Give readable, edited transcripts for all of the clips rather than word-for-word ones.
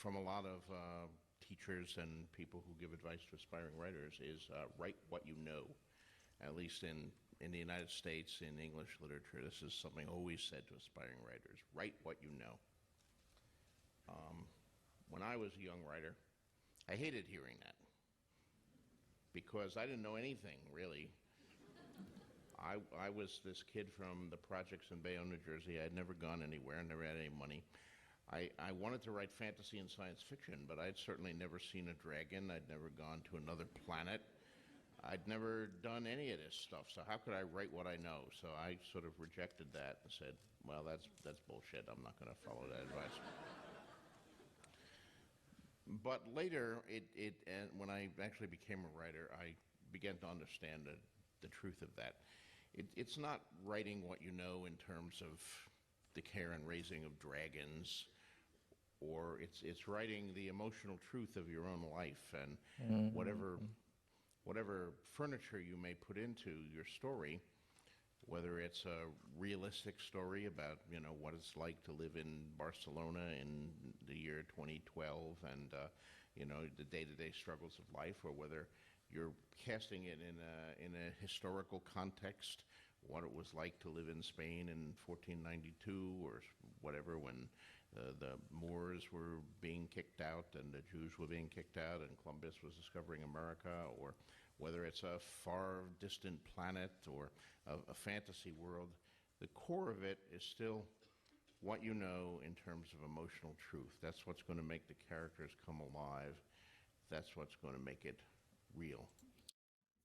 from a lot of teachers and people who give advice to aspiring writers is write what you know. At least in the United States, in English literature, this is something always said to aspiring writers: write what you know. When I was a young writer, I hated hearing that because I didn't know anything really. I was this kid from the projects in Bayonne, New Jersey. I'd never gone anywhere, never had any money. I wanted to write fantasy and science fiction, but I'd certainly never seen a dragon. I'd never gone to another planet. I'd never done any of this stuff. So how could I write what I know? So I sort of rejected that and said, "Well, that's bullshit. I'm not going to follow that advice." But later, and when I actually became a writer, I began to understand the truth of that. It's not writing what you know in terms of the care and raising of dragons, or it's writing the emotional truth of your own life and whatever Mhm. whatever furniture you may put into your story, whether it's a realistic story about what it's like to live in Barcelona in the year 2012 and the day-to-day struggles of life, or whether you're casting it in a historical context, what it was like to live in Spain in 1492 or whatever, when the Moors were being kicked out and the Jews were being kicked out and Columbus was discovering America, or whether it's a far distant planet or a fantasy world, the core of it is still what you know in terms of emotional truth. That's what's going to make the characters come alive. That's what's going to make it real.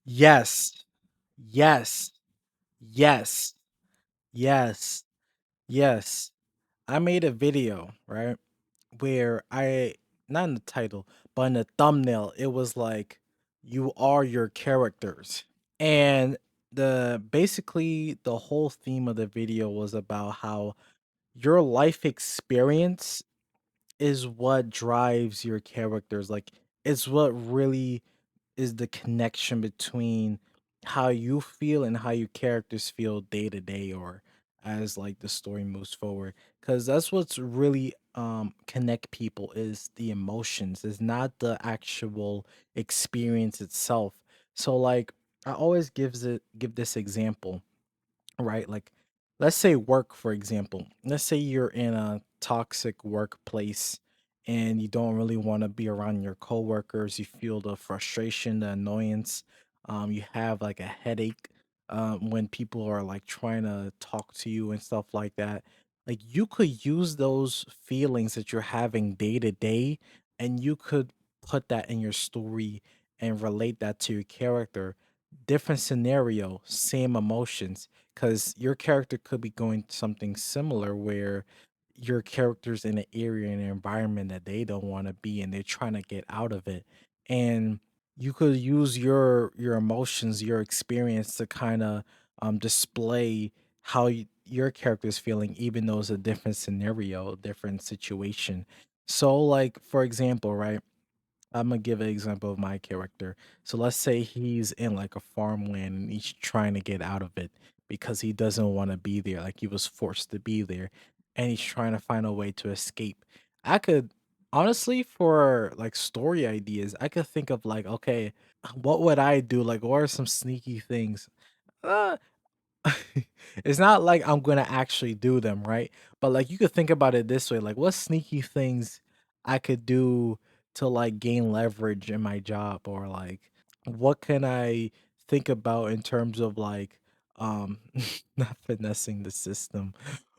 Yes. Yes. Yes. Yes. Yes. I made a video, right? Where I, not in the title, but in the thumbnail, it was like, you are your characters. And basically the whole theme of the video was about how your life experience is what drives your characters. Like, it's what really is the connection between how you feel and how your characters feel day to day, or as like the story moves forward, because that's what's really connect people, is the emotions, is not the actual experience itself. So like, I always give this example, right? Like, let's say work, for example. Let's say you're in a toxic workplace and you don't really want to be around your coworkers. You feel the frustration, the annoyance. You have like a headache when people are like trying to talk to you and stuff like that. Like, you could use those feelings that you're having day to day, and you could put that in your story and relate that to your character. Different scenario, same emotions, because your character could be going through something similar, where your character's in an area and an environment that they don't want to be, and they're trying to get out of it. And you could use your emotions, your experience, to kind of display how your character is feeling, even though it's a different scenario, different situation. So like, for example, right, I'm gonna give an example of my character. So let's say he's in like a farmland and he's trying to get out of it because he doesn't want to be there. Like, he was forced to be there, and he's trying to find a way to escape. I could, honestly, for like story ideas, I could think of like, okay, what would I do? Like, what are some sneaky things? Uh, it's not like I'm gonna actually do them, right? But like, you could think about it this way: like, what sneaky things I could do to like gain leverage in my job, or like, what can I think about in terms of like, um not finessing the system,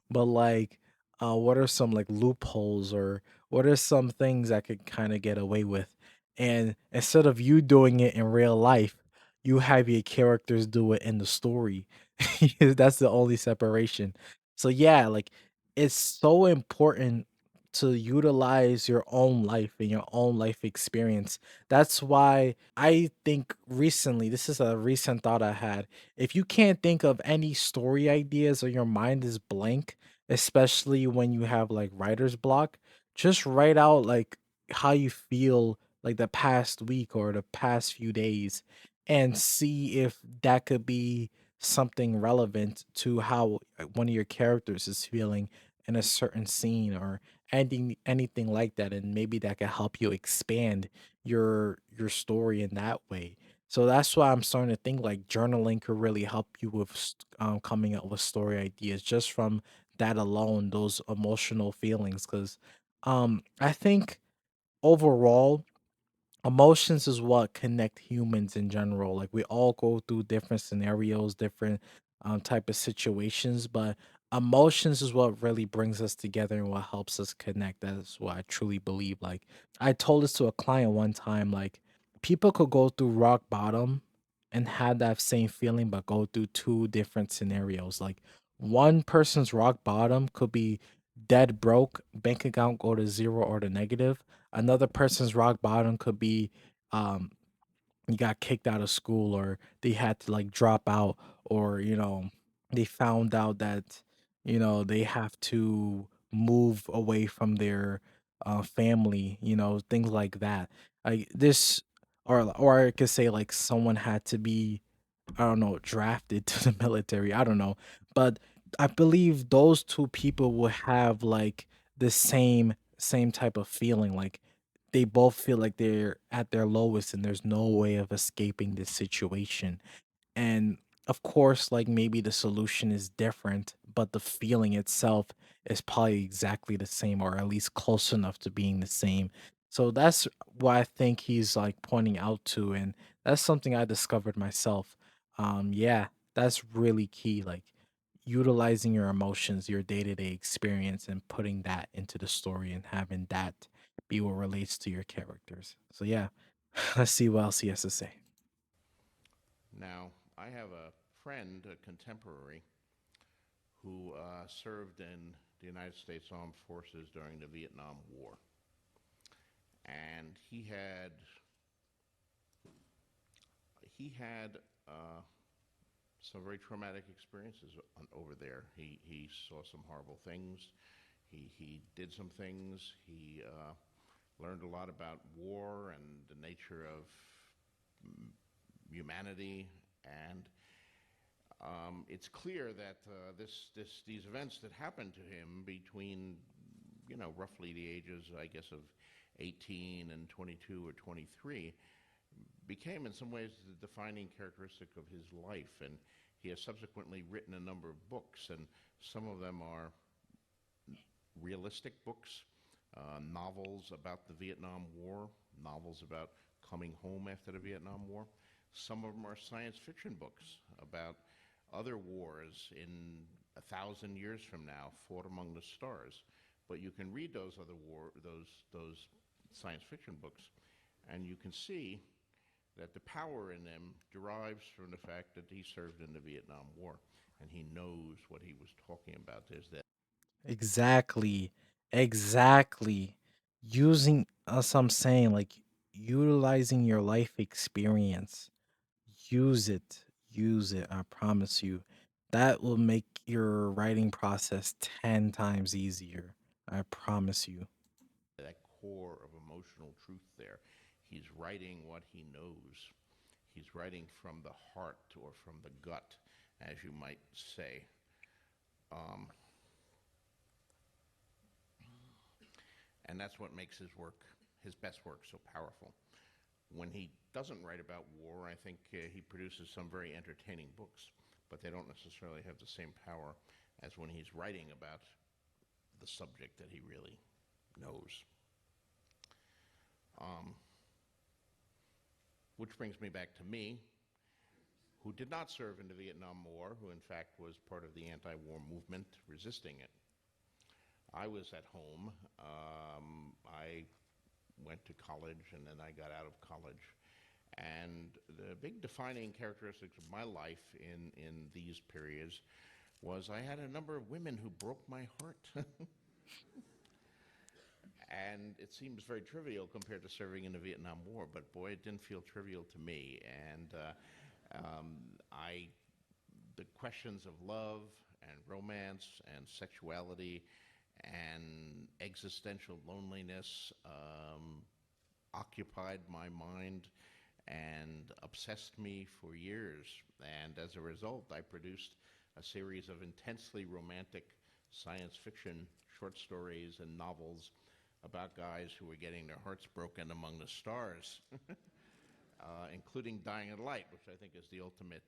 but like, what are some like loopholes, or what are some things I could kind of get away with? And instead of you doing it in real life, you have your characters do it in the story. That's the only separation. So yeah, like, it's so important to utilize your own life and your own life experience. That's why I think recently, this is a recent thought I had. If you can't think of any story ideas, or your mind is blank, especially when you have like writer's block, just write out like how you feel like the past week or the past few days, and see if that could be something relevant to how one of your characters is feeling in a certain scene, or anything like that, and maybe that can help you expand your story in that way. So that's why I'm starting to think like journaling could really help you with coming up with story ideas just from that alone, those emotional feelings. Because I think overall emotions is what connect humans in general. Like we all go through different scenarios, different type of situations, but emotions is what really brings us together and what helps us connect. That's what I truly believe. Like I told this to a client one time, like people could go through rock bottom and have that same feeling but go through two different scenarios. Like one person's rock bottom could be dead broke, bank account go to zero or the negative. Another person's rock bottom could be um you got kicked out of school, or they had to like drop out, or they found out that they have to move away from their family, things like that. Like this, or I could say like someone had to be, I don't know, drafted to the military. I don't know. But I believe those two people will have like the same type of feeling. Like they both feel like they're at their lowest and there's no way of escaping this situation. And of course, like maybe the solution is different, but the feeling itself is probably exactly the same, or at least close enough to being the same. So that's what I think he's like pointing out to. And that's something I discovered myself. Yeah, that's really key. Like utilizing your emotions, your day to day experience, and putting that into the story and having that be what relates to your characters. So yeah, let's see what else he has to say. Now, I have a friend, a contemporary, who served in the United States Armed Forces during the Vietnam War. And he had some very traumatic experiences over there. He saw some horrible things. He did some things. He learned a lot about war and the nature of humanity. And it's clear that these events that happened to him between, roughly the ages, I guess, of 18 and 22 or 23, became in some ways the defining characteristic of his life. And he has subsequently written a number of books, and some of them are realistic books, novels about the Vietnam War, novels about coming home after the Vietnam War. Some of them are science fiction books about other wars in 1,000 years from now, fought among the stars. But you can read those science fiction books, and you can see that the power in them derives from the fact that he served in the Vietnam War, and he knows what he was talking about. There's that. Exactly. Exactly. Using, as I'm saying, like utilizing your life experience. Use it. Use it. I promise you. That will make your writing process 10 times easier. I promise you. That core of emotional truth there. He's writing what he knows. He's writing from the heart or from the gut, as you might say. Um, and that's what makes his work, his best work, so powerful. When he doesn't write about war, I think he produces some very entertaining books, but they don't necessarily have the same power as when he's writing about the subject that he really knows. Um, which brings me back to me, who did not serve in the Vietnam War, who in fact was part of the anti war movement resisting it. I was at home. I went to college and then I got out of college. And the big defining characteristics of my life in these periods was I had a number of women who broke my heart. And it seems very trivial compared to serving in the Vietnam War, but boy, it didn't feel trivial to me. And I the questions of love and romance and sexuality and existential loneliness occupied my mind and obsessed me for years. And as a result, I produced a series of intensely romantic science fiction short stories and novels about guys who were getting their hearts broken among the stars, including Dying of Light, which I think is the ultimate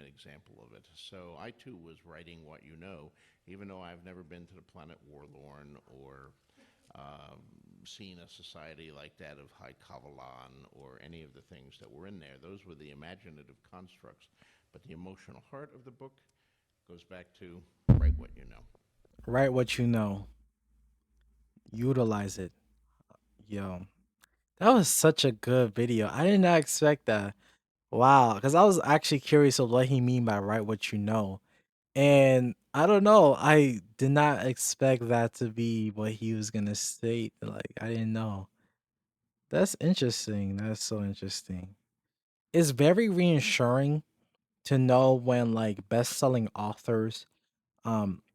example of it. So I too was writing What You Know, even though I've never been to the planet Warlorn or um, seen a society like that of High Kavalan or any of the things that were in there. Those were the imaginative constructs. But the emotional heart of the book goes back to write what you know. Write what you know, utilize it. Yo, that was such a good video. I did not expect that. Wow, because I was actually curious of what he mean by write what you know. And I don't know, I did not expect that to be what he was gonna state. Like, I didn't know. That's interesting. That's so interesting. It's very reassuring to know when like best-selling authors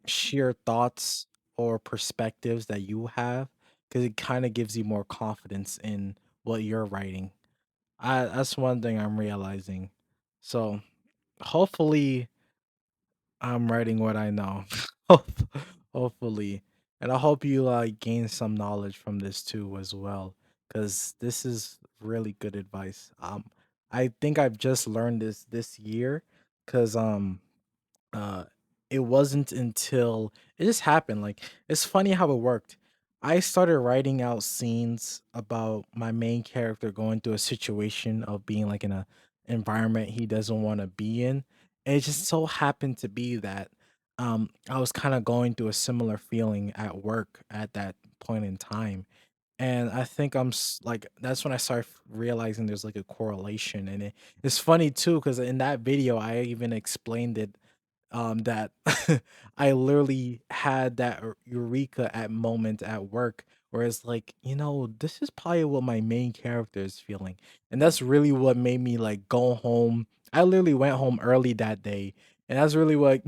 share thoughts or perspectives that you have because it kind of gives you more confidence in what you're writing. That's one thing I'm realizing. So hopefully I'm writing what I know. Hope- Hopefully. And I hope you gain some knowledge from this too as well. Cause this is really good advice. I think I've just learned this year. Cause uh it wasn't until it just happened. Like it's funny how it worked. I started writing out scenes about my main character going through a situation of being like in a environment he doesn't want to be in. And it just so happened to be that I was kind of going through a similar feeling at work at that point in time. And I think like that's when I started realizing there's like a correlation in it. It's funny too because in that video I even explained it that I literally had that eureka at moment at work where it's like, this is probably what my main character is feeling. And that's really what made me like go home. I literally went home early that day. And that's really what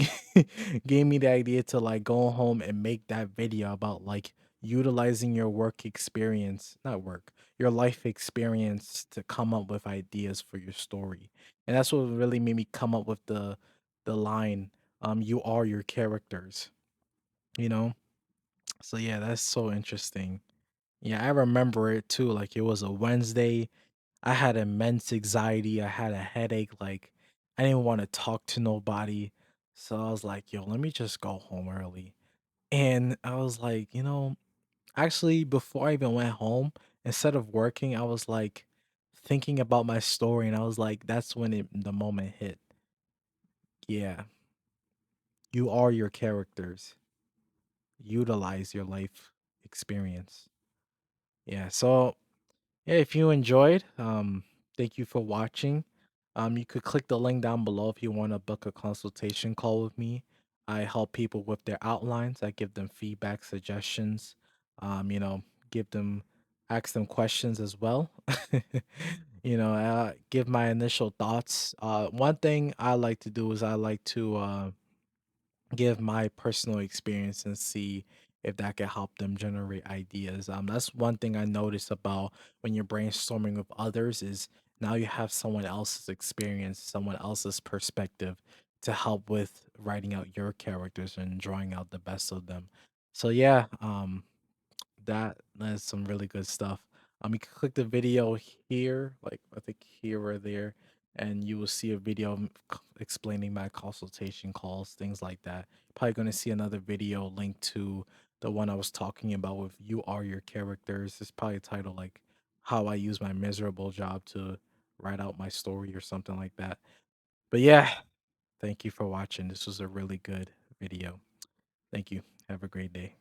gave me the idea to like go home and make that video about like utilizing your work experience, not work, your life experience to come up with ideas for your story. And that's what really made me come up with the line, you are your characters, you know? So yeah, that's so interesting. Yeah, I remember it too. Like it was a Wednesday. I had immense anxiety. I had a headache. Like I didn't want to talk to nobody. So I was like, yo, let me just go home early. And I was like, actually, before I even went home, instead of working, I was like thinking about my story. And I was like, that's when the moment hit. Yeah, you are your characters. Utilize your life experience. Yeah. So yeah, if you enjoyed, thank you for watching. You could click the link down below if you want to book a consultation call with me. I help people with their outlines. I give them feedback, suggestions. You know, give them, ask them questions as well. Give my initial thoughts. One thing I like to do is I like to give my personal experience and see if that can help them generate ideas. That's one thing I notice about when you're brainstorming with others is now you have someone else's experience, someone else's perspective to help with writing out your characters and drawing out the best of them. So yeah, that is some really good stuff. You can click the video here, like I think here or there, and you will see a video explaining my consultation calls, things like that. Probably going to see another video linked to the one I was talking about with "You Are Your Characters." It's probably titled like "How I Use My Miserable Job to Write Out My Story" or something like that. But yeah, thank you for watching. This was a really good video. Thank you. Have a great day.